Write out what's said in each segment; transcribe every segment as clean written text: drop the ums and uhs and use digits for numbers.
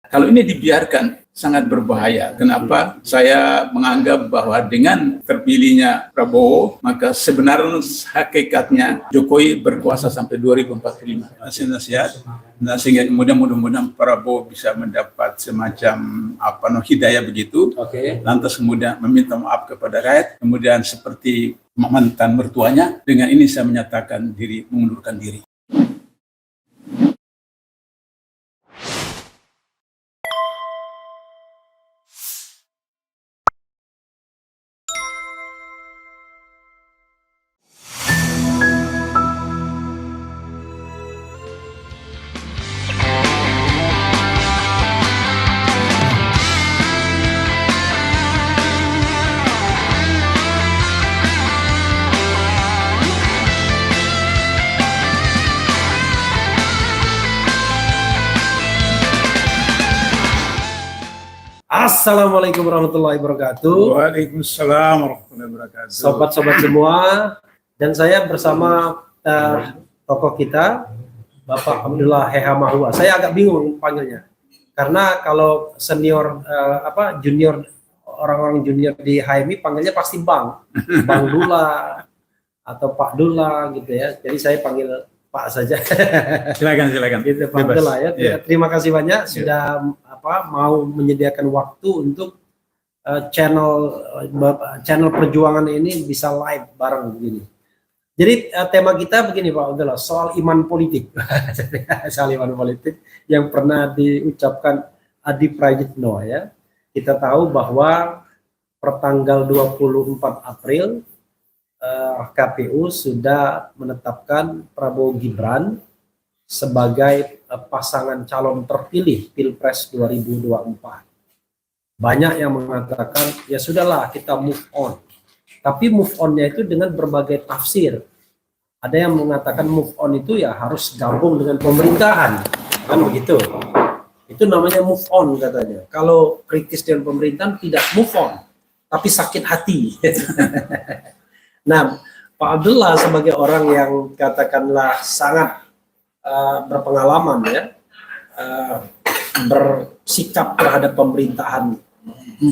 Kalau ini dibiarkan sangat berbahaya. Kenapa? Saya menganggap bahwa dengan terpilihnya Prabowo, maka sebenarnya hakikatnya Jokowi berkuasa sampai 2045. Nasihat. Nah, sehingga mudah-mudahan Prabowo bisa mendapat semacam hidayah begitu. Lantas kemudian meminta maaf kepada rakyat. Kemudian seperti mantan mertuanya, dengan ini saya menyatakan diri, mengundurkan diri. Assalamualaikum warahmatullahi wabarakatuh. Waalaikumsalam warahmatullahi wabarakatuh. Sobat-sobat semua, dan saya bersama tokoh kita, Bapak Abdullah Heha Mahua. Saya agak bingung panggilnya, karena kalau senior junior, orang-orang junior di HMI panggilnya pasti Bang Dula atau Pak Dula gitu ya. Jadi saya panggil Pak saja. Silakan. Gitu, Pak Abdullah ya. Yeah. Terima kasih banyak sudah mau menyediakan waktu untuk channel perjuangan ini bisa live bareng begini. Jadi tema kita begini Pak Abdullah, soal iman politik. Soal iman politik yang pernah diucapkan Adi Prayitno ya. Kita tahu bahwa pertanggal 24 April KPU sudah menetapkan Prabowo Gibran sebagai pasangan calon terpilih Pilpres 2024. Banyak yang mengatakan ya sudahlah kita move on. Tapi move on-nya itu dengan berbagai tafsir. Ada yang mengatakan move on itu ya harus gabung dengan pemerintahan. Kan begitu. Itu namanya move on katanya. Kalau kritis dengan pemerintahan tidak move on, tapi sakit hati. Nah, Pak Abdullah sebagai orang yang katakanlah sangat berpengalaman ya, bersikap terhadap pemerintahan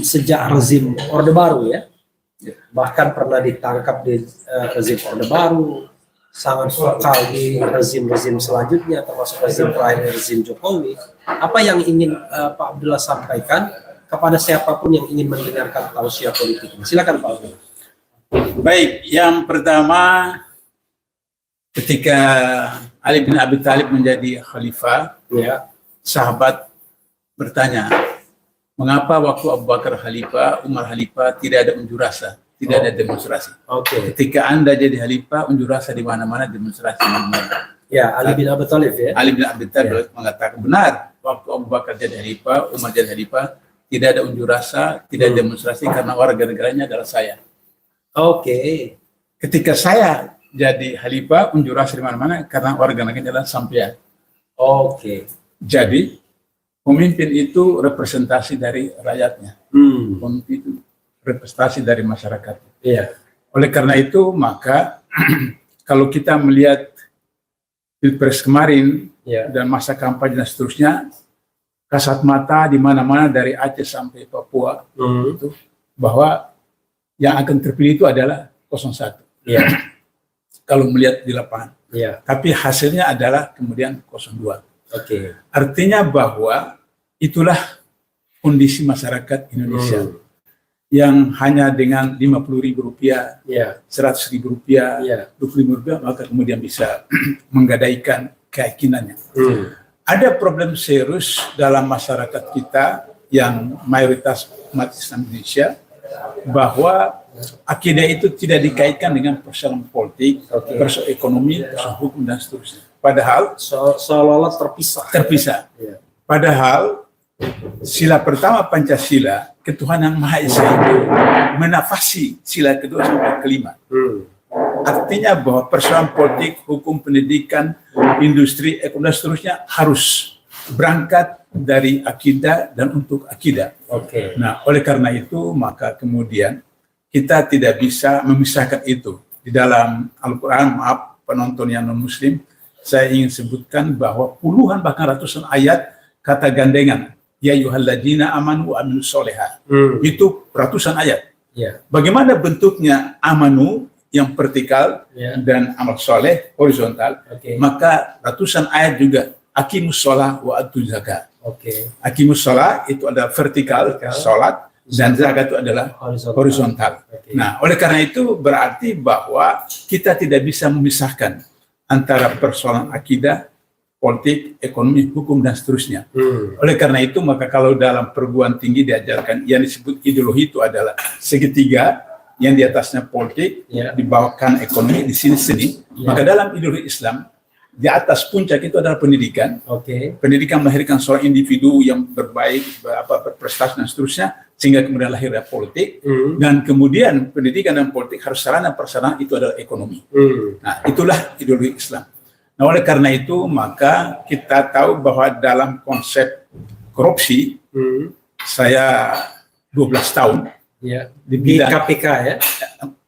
sejak rezim Orde Baru ya, bahkan pernah ditangkap di rezim Orde Baru, sangat vokal di rezim-rezim selanjutnya termasuk rezim terakhir rezim Jokowi. Apa yang ingin Pak Abdullah sampaikan kepada siapapun yang ingin mendengarkan tausiah politik ini? Silakan Pak Abdullah. Baik, yang pertama ketika Ali bin Abi Thalib menjadi khalifah, ya, sahabat bertanya, mengapa waktu Abu Bakar khalifah, Umar khalifah tidak ada unjuk rasa, tidak ada demonstrasi? Ketika Anda jadi khalifah, unjuk rasa di mana-mana, demonstrasi di mana-mana. Ya, Ali bin Abi Thalib ya. Ali bin Abi Thalib mengatakan benar, waktu Abu Bakar jadi khalifah, Umar jadi khalifah, tidak ada unjuk rasa, tidak ada demonstrasi karena warga negaranya adalah saya. Ketika saya jadi khalifah, unjuk rasa di mana-mana karena warga negaranya adalah sampean. Jadi pemimpin itu representasi dari rakyatnya. Pemimpin itu representasi dari masyarakat. Iya. Oleh karena itu maka kalau kita melihat Pilpres kemarin dan masa kampanye dan seterusnya, kasat mata di mana-mana dari Aceh sampai Papua itu bahwa yang akan terpilih itu adalah 01. Iya. Kalau melihat di lapangan. Iya. Tapi hasilnya adalah kemudian 02. Artinya bahwa itulah kondisi masyarakat Indonesia yang hanya dengan Rp50.000, Rp100.000, Rp25.000 maka kemudian bisa menggadaikan keyakinannya. Ada problem serius dalam masyarakat kita yang mayoritas umat Islam Indonesia, bahwa akidah itu tidak dikaitkan dengan persoalan politik, persoalan ekonomi, persoalan hukum dan seterusnya. Padahal seolah-olah terpisah. Padahal sila pertama Pancasila, ketuhanan Maha Esa itu menafasi sila kedua sampai kelima. Artinya bahwa persoalan politik, hukum, pendidikan, industri, ekonomi dan seterusnya harus berangkat dari akidah dan untuk akidah. Nah, oleh karena itu maka kemudian kita tidak bisa memisahkan itu. Di dalam Al-Quran, maaf penonton yang non-muslim, saya ingin sebutkan bahwa puluhan bahkan ratusan ayat kata gandengan ya ayyuhalladzina amanu wa amilus sholihat. Itu ratusan ayat. Ya. Bagaimana bentuknya amanu yang vertikal Ya. dan amal soleh horizontal, Oke. maka ratusan ayat juga aqimus sholah wa atuz zakat. Oke. Aqimus sholah itu adalah vertikal, sholat, dan zakat itu adalah horizontal. Oke. Nah, oleh karena itu berarti bahwa kita tidak bisa memisahkan antara persoalan akidah, politik, ekonomi, hukum, dan seterusnya. Oleh karena itu, maka kalau dalam perguruan tinggi diajarkan yang disebut ideologi itu adalah segitiga, yang di atasnya politik, Ya. di bawahkan ekonomi, di sini seni. Ya. Maka dalam ideologi Islam, di atas puncak itu adalah pendidikan. Oke. Pendidikan melahirkan seorang individu yang berbaik, berprestasi dan seterusnya, sehingga kemudian lahirnya politik. Dan kemudian pendidikan dan politik harus sarana prasarana itu adalah ekonomi. Nah, itulah ideologi Islam. Nah, oleh karena itu maka kita tahu bahwa dalam konsep korupsi, saya 12 tahun Ya. di Di bidang KPK ya.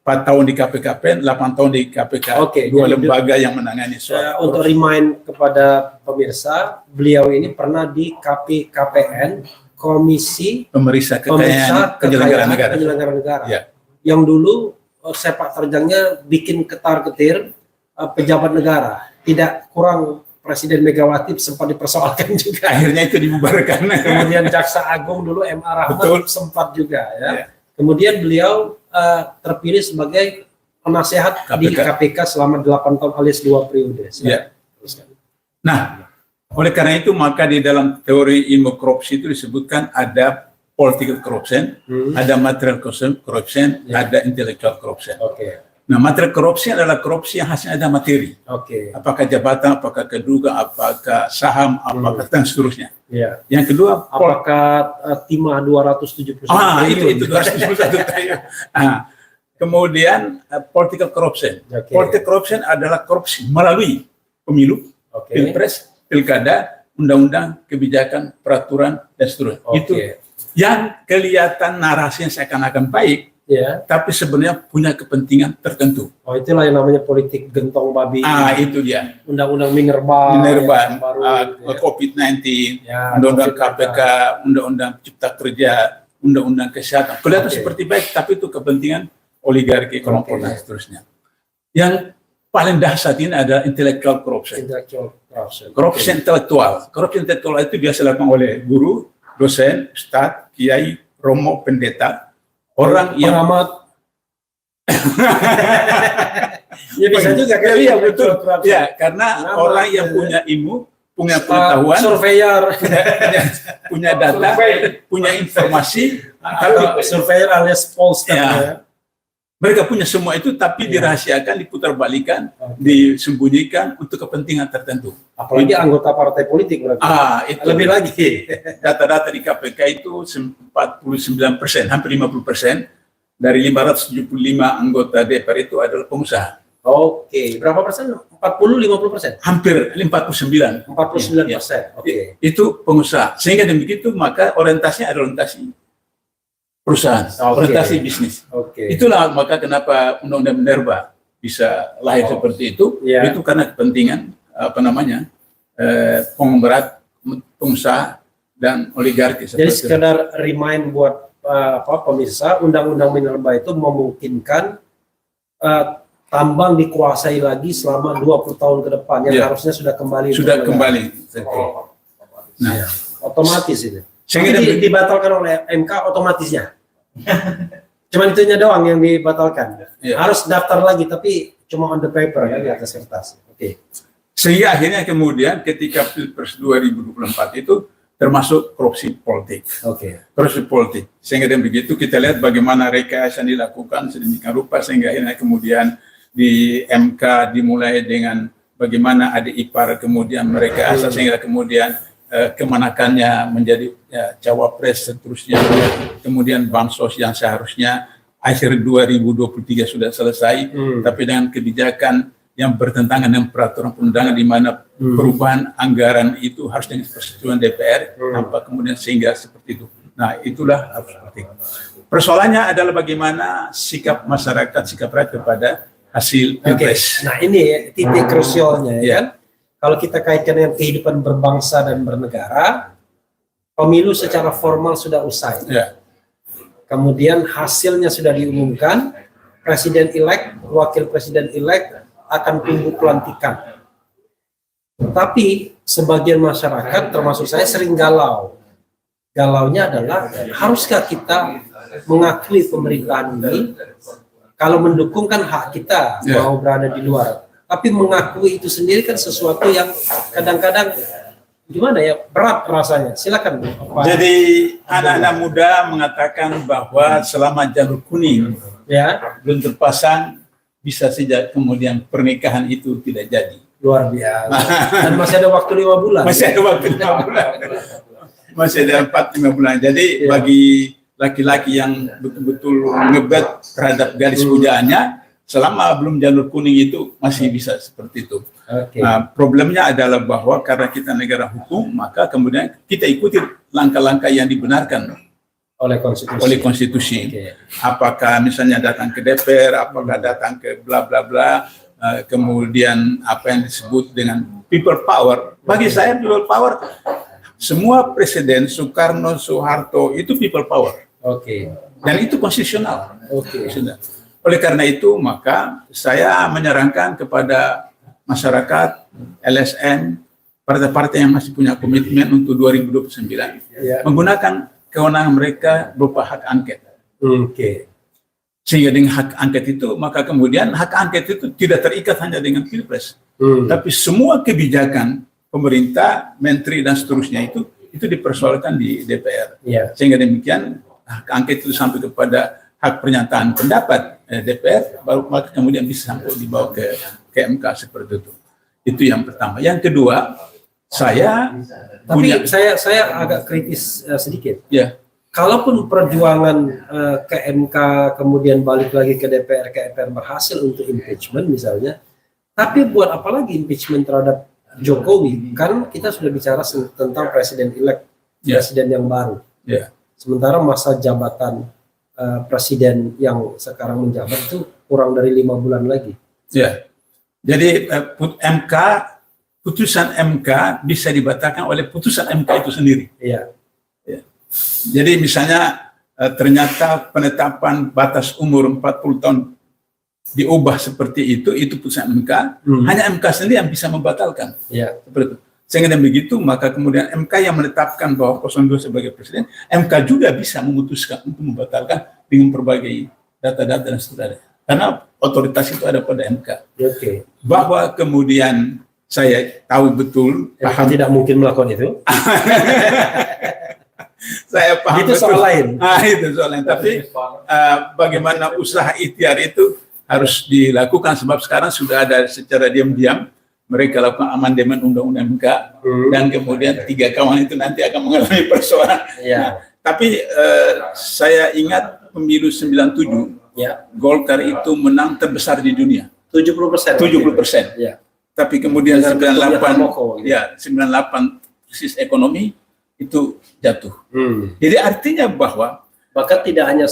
4 tahun di KPKP, 8 tahun di KPK, Oke, dua jadi lembaga yang menangani soal Untuk korupsi. remind kepada pemirsa, beliau ini pernah di KPKPN, Komisi pemeriksa kekayaan penyelenggara negara. Penyelenggara negara. Ya. Yang dulu sepak terjangnya bikin ketar-ketir pejabat negara. Tidak kurang Presiden Megawati sempat dipersoalkan juga. Akhirnya itu dibubarkan. Kemudian Jaksa Agung dulu M.A. Rahmat Betul. sempat juga ya. Ya. Kemudian beliau terpilih sebagai penasehat di KPK selama 8 tahun alias 2 periode. Ya. Nah, oleh karena itu maka di dalam teori ilmu korupsi itu disebutkan ada political corruption, ada material corruption, Ya. ada intellectual corruption. Oke. Nah, material korupsi adalah korupsi yang hasilnya ada materi. Oke. Apakah jabatan, apakah kedudukan, apakah saham, apakah dan seterusnya. Ya. Yang kedua, Apakah timah 271 itu 271 triliun. Nah, kemudian political corruption. Oke. Political corruption adalah korupsi melalui pemilu, Oke. pilpres, pilkada, undang-undang, kebijakan, peraturan, dan seterusnya. Oke. Itu yang kelihatan narasinya seakan-akan baik, Ya. tapi sebenarnya punya kepentingan tertentu. Oh, itulah yang namanya politik gentong babi. Itu dia. Undang-undang Minerba. Minerba, yang baru, ya. COVID-19, Ya, undang-undang COVID-19. KPK, undang-undang Cipta Kerja, undang-undang Kesehatan. Kelihatan Oke. seperti baik, tapi itu kepentingan oligarki, kelompok, Oke. dan seterusnya. Yang paling dahsyat ini adalah intellectual corruption. Intellectual corruption. Korupsi intelektual. Korupsi intelektual itu biasa dilakukan oleh guru, dosen, ustadz, kiai, romo, pendeta, orang yang pengamat. Ya bisa juga kan? Iya, betul. Corruption. Ya, karena Pengamat, orang yang ya. punya ilmu, punya pengetahuan, Surveyor. punya data, punya informasi, Atau surveyor alias pollster. Ya. Ya. mereka punya semua itu, tapi Ya. dirahasiakan, diputarbalikkan, Oke. disembunyikan untuk kepentingan tertentu. Apalagi anggota partai politik berarti. Itu Lebih lagi. data-data di KPK itu 49%, hampir 50% dari 575 anggota DPR itu adalah pengusaha. Oke, berapa persen? 40-50%? Hampir 49. 49%. Oke. Itu pengusaha. Sehingga demikitu maka orientasinya adalah orientasi perusahaan, Oke. orientasi bisnis. Oke. Itulah maka kenapa Undang-Undang Minerba bisa lahir seperti itu. Ya. Itu karena kepentingan penggerak pengusaha dan oligarki. Jadi seperti itu. sekedar remind buat pemirsa, Undang-Undang Minerba itu memungkinkan tambang dikuasai lagi selama 20 tahun ke depan yang Ya. harusnya sudah kembali. Sudah untuk kembali. negara. Nah, Ya, otomatis itu. Sehingga Tapi dibatalkan oleh MK otomatisnya. Cuman itunya doang yang dibatalkan. Ya. Harus daftar lagi tapi cuma on the paper kan di atas kertas. Oke. Sehingga akhirnya kemudian ketika Pilpres 2024 itu termasuk korupsi politik. Oke. Korupsi politik. Sehingga dengan begitu kita lihat bagaimana rekayasa dilakukan sedemikian rupa sehingga akhirnya kemudian di MK dimulai dengan bagaimana adik ipar kemudian merekayasa sehingga kemudian kemanakannya menjadi cawapres seterusnya, kemudian bansos yang seharusnya akhir 2023 sudah selesai, tapi dengan kebijakan yang bertentangan dengan peraturan perundangan di mana perubahan anggaran itu harus dengan persetujuan DPR, tanpa kemudian sehingga seperti itu. Nah, itulah harus seperti itu. Persoalannya adalah bagaimana sikap masyarakat, sikap rakyat kepada hasil Oke. pilpres. Nah, ini titik krusialnya ya Ya. kan. Kalau kita kaitkan dengan kehidupan berbangsa dan bernegara, pemilu secara formal sudah usai. Ya. Kemudian hasilnya sudah diumumkan, presiden elek, wakil presiden elek akan tunggu pelantikan. Tapi sebagian masyarakat termasuk saya sering galau. Galaunya adalah haruskah kita mengakui pemerintahan ini? Kalau mendukung kan hak kita mau berada di luar. Tapi mengakui itu sendiri kan sesuatu yang kadang-kadang gimana ya, berat rasanya. Silakan. Jadi anak-anak muda mengatakan bahwa selama jalur kuning belum terpasang, bisa saja kemudian pernikahan itu tidak jadi. Luar biasa. Dan masih ada waktu 5 bulan. Masih ada waktu 5 bulan. Masih ada 4-5 bulan. Jadi bagi laki-laki yang betul-betul ngebet terhadap garis pujaannya, selama belum jalur kuning itu masih bisa seperti itu. Nah, problemnya adalah bahwa karena kita negara hukum, maka kemudian kita ikuti langkah-langkah yang dibenarkan oleh konstitusi. Apakah misalnya datang ke DPR, apakah datang ke bla bla bla, kemudian apa yang disebut dengan people power. Bagi saya people power, semua presiden Soekarno, Soeharto itu people power. Dan itu konstitusional. Oleh karena itu, maka saya menyarankan kepada masyarakat, LSM, partai-partai yang masih punya komitmen untuk 2029, menggunakan kewenangan mereka berupa hak angket. Sehingga dengan hak angket itu, maka kemudian hak angket itu tidak terikat hanya dengan Pilpres. Tapi semua kebijakan pemerintah, menteri, dan seterusnya itu dipersoalkan di DPR. Sehingga demikian, hak angket itu sampai kepada hak pernyataan pendapat DPR, baru maka kemudian bisa sampai dibawa ke MK seperti itu. Itu yang pertama. Yang kedua, saya agak kritis sedikit. Kalaupun perjuangan ke MK kemudian balik lagi ke DPR, ke MPR berhasil untuk impeachment misalnya, tapi buat apa lagi impeachment terhadap Jokowi? Kan kita sudah bicara tentang presiden elect, presiden yang baru. Sementara masa jabatan presiden yang sekarang menjabat itu kurang dari 5 bulan lagi. Jadi putusan MK bisa dibatalkan oleh putusan MK itu sendiri. Jadi misalnya ternyata penetapan batas umur 40 tahun diubah seperti itu putusan MK, hanya MK sendiri yang bisa membatalkan. Seperti itu. Sehingga dengan begitu, maka kemudian MK yang menetapkan bahwa 02 sebagai presiden, MK juga bisa memutuskan untuk membatalkan dengan berbagai data-data dan seterusnya. Karena otoritas itu ada pada MK. Bahwa kemudian saya tahu betul, paham tidak mungkin melakukan itu. Saya paham itu soal lain. Itu soal lain. Tapi bagaimana usaha ikhtiar itu harus dilakukan, sebab sekarang sudah ada secara diam-diam mereka lakukan amandemen undang-undang MK, dan kemudian 3 kawan itu nanti akan mengalami persoalan. Tapi saya ingat pemilu 97, Golkar itu menang terbesar di dunia. 70%. Tapi kemudian 98 krisis ekonomi itu jatuh. Jadi artinya bahwa bahkan tidak hanya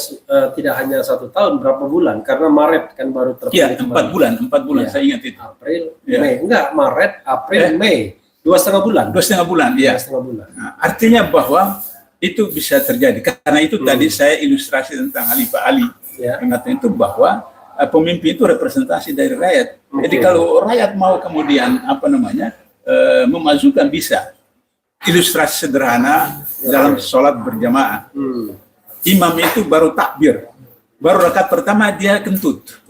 1 tahun, berapa bulan, karena Maret kan baru terpilih. 4 bulan saya ingat itu. April, Mei, enggak, Maret, April, Mei, 2,5 bulan. 2,5 bulan, 2,5 bulan. Nah, artinya bahwa itu bisa terjadi. Karena itu tadi saya ilustrasi tentang Pak Ali. Karena itu bahwa pemimpin itu representasi dari rakyat. Jadi kalau rakyat mau kemudian memajukan, bisa. Ilustrasi sederhana dalam sholat berjamaah. Imam itu baru takbir, baru rakaat pertama dia kentut.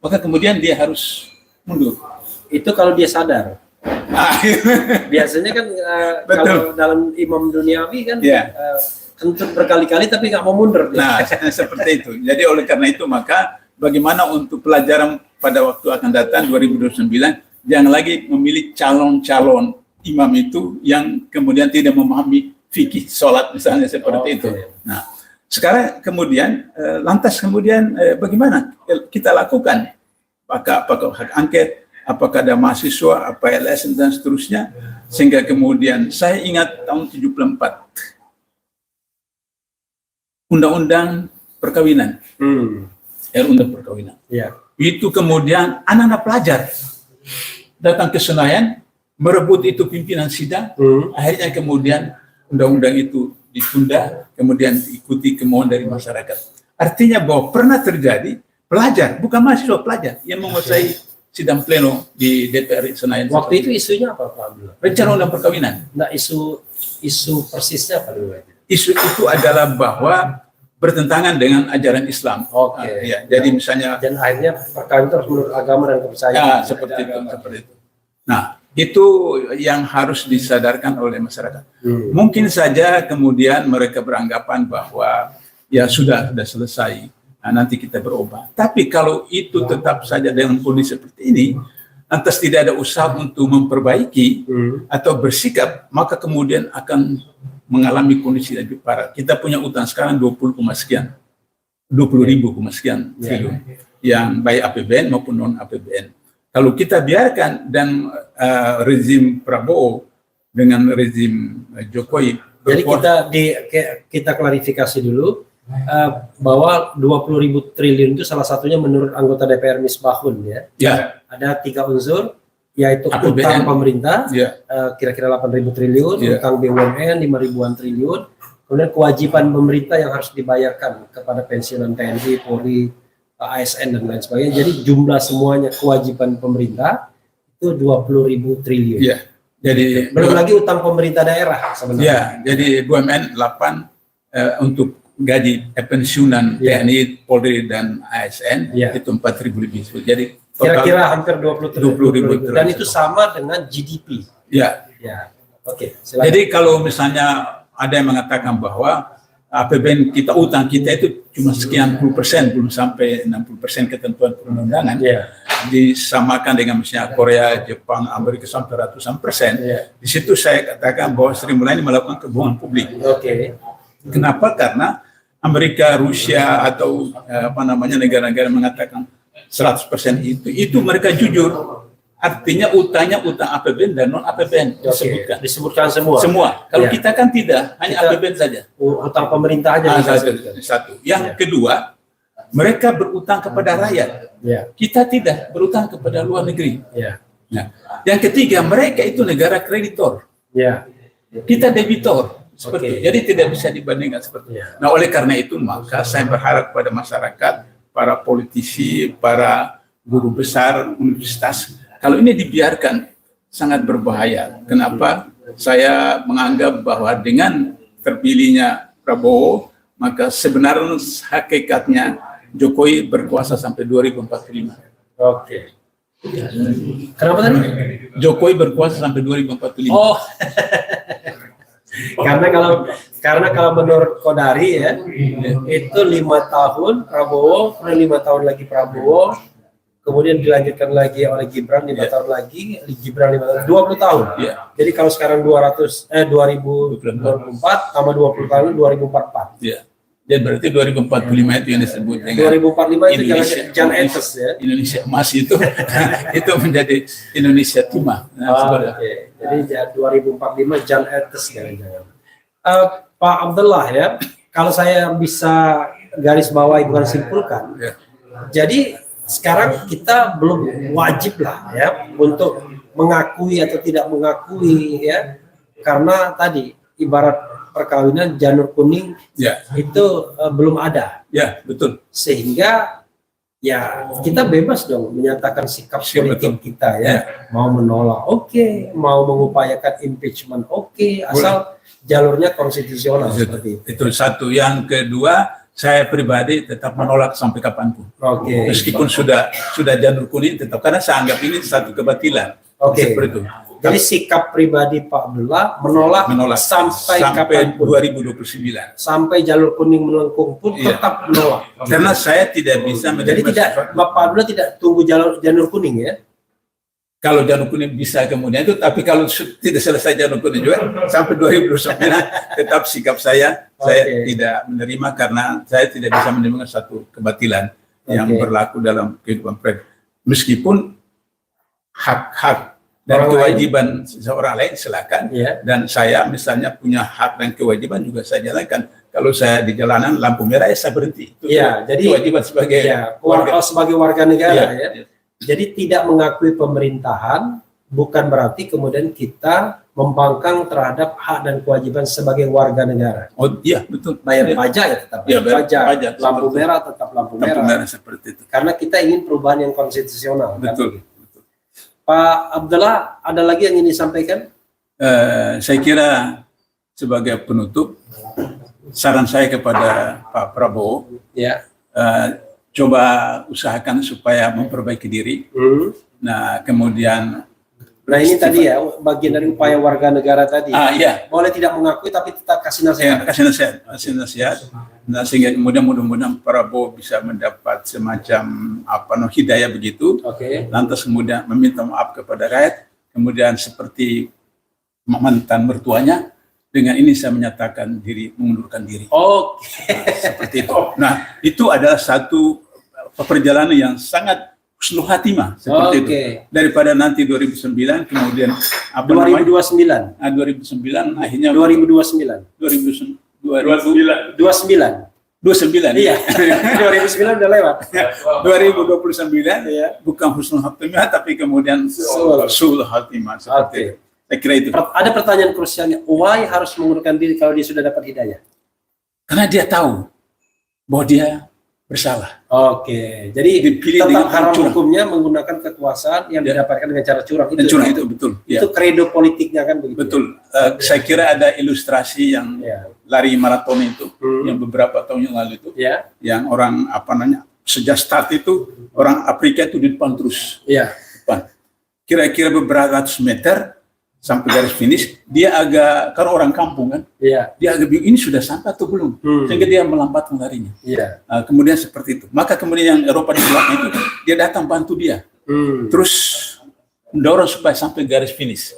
Maka kemudian dia harus mundur. Itu kalau dia sadar. Biasanya kan kalau dalam imam duniawi kan kentut berkali-kali tapi nggak mau mundur. Nah, seperti itu. Jadi oleh karena itu maka bagaimana untuk pelajaran pada waktu akan datang 2029, jangan lagi memilih calon-calon imam itu yang kemudian tidak memahami fikih sholat misalnya seperti itu. Nah, sekarang kemudian lantas kemudian bagaimana kita lakukan? Apakah hak angket, apakah ada mahasiswa, apa LSM dan seterusnya, sehingga kemudian saya ingat tahun 74 Undang-Undang Perkawinan, Undang Perkawinan. Itu kemudian anak-anak pelajar datang ke Senayan merebut itu pimpinan sidang, akhirnya kemudian undang-undang itu ditunda, kemudian diikuti kemauan dari masyarakat. Artinya bahwa pernah terjadi pelajar, bukan mahasiswa, pelajar yang menguasai sidang pleno di DPR Senayan. Waktu itu isunya apa, Pak Abdullah? Rencana undang perkawinan. Nah, isu persisnya apa dulu? Isu itu adalah bahwa bertentangan dengan ajaran Islam. Oke. Ya, jadi misalnya Dan akhirnya perkawinan terus menurut agama dan kepercayaan. ya, seperti itu. Nah, itu yang harus disadarkan oleh masyarakat. Mungkin saja kemudian mereka beranggapan bahwa ya sudah selesai, nah, nanti kita berubah. Tapi kalau itu tetap saja dengan kondisi seperti ini, lantas tidak ada usaha untuk memperbaiki atau bersikap, maka kemudian akan mengalami kondisi lebih parah. Kita punya utang sekarang 20 ribu sekian triliun, yang baik APBN maupun non APBN. Kalau kita biarkan dan rezim Prabowo dengan rezim Jokowi, jadi kita klarifikasi dulu bahwa 20.000 triliun itu salah satunya menurut anggota DPR Misbahun ya. Ya. Ada 3 unsur, yaitu APBN, utang pemerintah ya, kira-kira 8.000 triliun, ya, utang BUMN 5.000-an triliun, kemudian kewajiban pemerintah yang harus dibayarkan kepada pensiunan TNI, Polri, ASN dan lain sebagainya. Jadi jumlah semuanya kewajiban pemerintah itu 20.000 triliun. ya. Jadi belum lagi utang pemerintah daerah sebenarnya. Ya, jadi BUMN 8 untuk gaji pensiunan TNI, Polri dan ASN itu 4.000 lebih. Jadi kira-kira hampir 20.000. Dan itu triliun. sama dengan GDP. Ya. Ya. Oke, silakan. Jadi kalau misalnya ada yang mengatakan bahwa APBN kita, utang kita itu cuma sekian %, belum sampai 60% ketentuan perundangan, disamakan dengan misalnya Korea, Jepang, Amerika sampai ratusan %. Di situ saya katakan bahwa Sri Mulyani melakukan kebohongan publik. Oke. Kenapa? Karena Amerika, Rusia atau negara-negara mengatakan 100% itu mereka jujur. Artinya utangnya utang APBN dan non APBN disebutkan semua. Semua. Kalau kita kan tidak, hanya APBN saja. Utang pemerintah aja. Satu. Yang kedua, mereka berutang kepada rakyat. Kita tidak berutang kepada luar negeri. Nah, yang ketiga, mereka itu negara kreditor. Kita debitor. Seperti itu. Jadi tidak bisa dibandingkan seperti itu. Nah, oleh karena itu maka saya berharap kepada masyarakat, para politisi, para guru besar universitas, kalau ini dibiarkan sangat berbahaya. Kenapa? Saya menganggap bahwa dengan terpilihnya Prabowo, maka sebenarnya hakikatnya Jokowi berkuasa sampai 2045. Oke. Kenapa tadi? Jokowi berkuasa sampai 2045. Oh. karena kalau menurut Kodari ya, itu 5 tahun Prabowo, kemudian 5 tahun lagi Prabowo, kemudian dilanjutkan lagi oleh Gibran 5 tahun lagi, Gibran 5 tahun, 20 tahun. Jadi kalau sekarang 2024 sama 20 tahun 2044. Jadi berarti 2045 itu yang disebut dengan 2045 itu Jan Etes ya. Indonesia emas itu itu menjadi Indonesia timah. Oke. Jadi 2045 Jan Etes jangan-jangan. Pak Abdullah ya, kalau saya bisa garis bawahi bukan simpulkan. Jadi sekarang kita belum wajib lah ya untuk mengakui atau tidak mengakui ya, karena tadi ibarat perkawinan janur kuning itu belum ada. Betul. Sehingga ya kita bebas dong menyatakan sikap politik kita ya. Mau menolak oke, mau mengupayakan impeachment oke, asal jalurnya konstitusional seperti itu. Itu satu. Yang kedua, saya pribadi tetap menolak sampai kapanpun. Meskipun sudah janur kuning tetap, karena saya anggap ini satu kebatilan. Seperti itu. Jadi sikap pribadi Pak Abdullah menolak sampai kapanpun. 2029. Sampai jalur kuning melengkung pun tetap menolak. Karena saya tidak bisa menerima. Jadi Pak Abdullah tidak tunggu janur kuning ya? Kalau janur kuning bisa kemudian itu, tapi kalau tidak selesai janur kuning juga sampai 2029 tetap sikap saya tidak menerima, karena saya tidak bisa menerima satu kebatilan yang berlaku dalam kehidupan pribadi. Meskipun hak-hak dan kewajiban seseorang lain silakan, dan saya misalnya punya hak dan kewajiban juga saya jalankan. Kalau saya di jalanan lampu merah saya berhenti. Itu jadi kewajiban sebagai warga negara ya. Jadi tidak mengakui pemerintahan bukan berarti kemudian kita membangkang terhadap hak dan kewajiban sebagai warga negara. Oh iya, betul. Bayar Ya. pajak ya tetap Ya, bayar bayar pajak, pajak, lampu seperti merah tetap lampu Lampu merah. merah seperti itu. Karena kita ingin perubahan yang konstitusional. kan? Betul. Pak Abdullah, ada lagi yang ingin disampaikan? Saya kira sebagai penutup, saran saya kepada Pak Prabowo, Ya. coba usahakan supaya memperbaiki diri. Nah, kemudian Nah ini tadi ya bagian dari upaya warga negara tadi. iya, Boleh tidak mengakui tapi tetap kasih nasihat. kasih nasihat. Nah, sehingga kemudian mudah-mudahan Prabowo bisa mendapat semacam hidayah begitu. Oke. Lantas kemudian meminta maaf kepada rakyat. Kemudian seperti mantan mertuanya, dengan ini saya menyatakan diri, mengundurkan diri. Oke. Seperti itu. Nah, itu adalah satu perjalanan yang sangat husnul khatimah seperti itu. Daripada nanti 2009 kemudian 2029. 2009 akhirnya 2029. 2029. 29. Iya. 2009 udah lewat. 2029 Iya. bukan husnul khatimah tapi kemudian suul khatimah seperti itu. Saya kira itu. Ada pertanyaan krusialnya. Why harus mengundurkan diri kalau dia sudah dapat hidayah? Karena dia tahu bahwa dia bersalah. Oke. Jadi Dipilih tetap dengan haram curang. hukumnya menggunakan kekuasaan yang didapatkan dengan cara curang. Dan curang itu betul. Itu kredo politiknya kan begitu. Betul. Saya kira ada ilustrasi yang lari maraton itu, yang beberapa tahun yang lalu itu, yang orang sejak start itu orang Afrika itu di depan terus. Depan. Kira-kira beberapa ratus meter sampai garis finish, dia agak, karena orang kampung kan, dia agak bingung, ini sudah sampai atau belum, sehingga dia melambatkan larinya. Kemudian seperti itu. Maka kemudian yang Eropa di belakang itu, dia datang bantu dia, terus mendorong supaya sampai garis finish.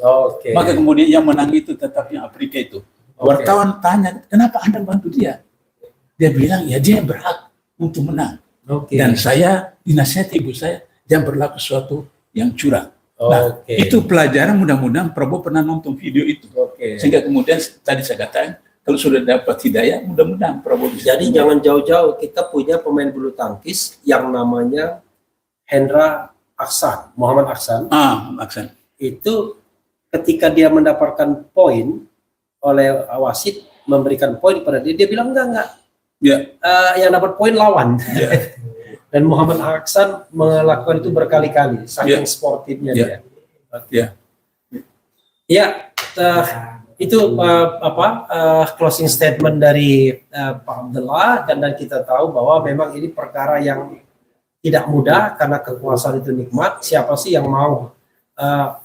Maka kemudian yang menang itu tetap yang Afrika itu. Wartawan tanya, kenapa Anda bantu dia? Dia bilang, ya dia berhak untuk menang. Dan saya, dinasihati ibu saya, jangan berlaku sesuatu yang curang. Nah, itu pelajaran, mudah-mudahan Prabowo pernah nonton video itu. Sehingga kemudian tadi saya katakan, kalau sudah dapat hidayah, mudah-mudahan Prabowo bisa. Jadi jangan jauh-jauh, kita punya pemain bulu tangkis yang namanya Hendra Aksan, Muhammad Aksan. Aksan. Itu ketika dia mendapatkan poin oleh wasit, memberikan poin pada dia, dia bilang enggak. Yang dapat poin lawan. Dan Muhammad Aksan melakukan itu berkali-kali, saking sportifnya dia. Itu closing statement dari Pak Abdullah, dan kita tahu bahwa memang ini perkara yang tidak mudah karena kekuasaan itu nikmat. Siapa sih yang mau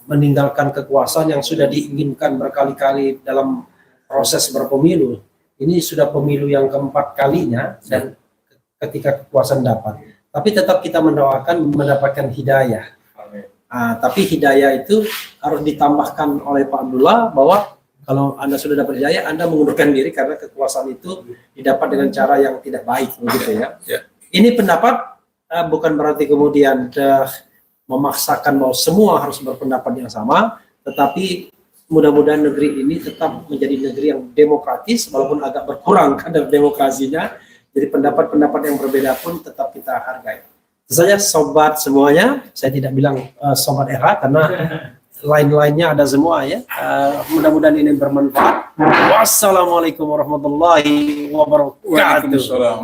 meninggalkan kekuasaan yang sudah diinginkan berkali-kali dalam proses berpemilu? Ini sudah pemilu yang keempat kalinya, dan ketika kekuasaan dapat. Tapi tetap kita mendoakan mendapatkan hidayah. Tapi hidayah itu harus ditambahkan oleh Pak Abdullah bahwa kalau Anda sudah dapat hidayah, Anda mengundurkan diri karena kekuasaan itu didapat dengan cara yang tidak baik, begitu ya. Ini pendapat bukan berarti kemudian memaksakan bahwa semua harus berpendapat yang sama, tetapi mudah-mudahan negeri ini tetap menjadi negeri yang demokratis walaupun agak berkurang kadar demokrasinya. Jadi pendapat-pendapat yang berbeda pun tetap kita hargai. Itu saja sobat semuanya. Saya tidak bilang sobat era karena lain-lainnya ada semua ya. Mudah-mudahan ini bermanfaat. Wassalamualaikum warahmatullahi wabarakatuh. Waalaikumsalam.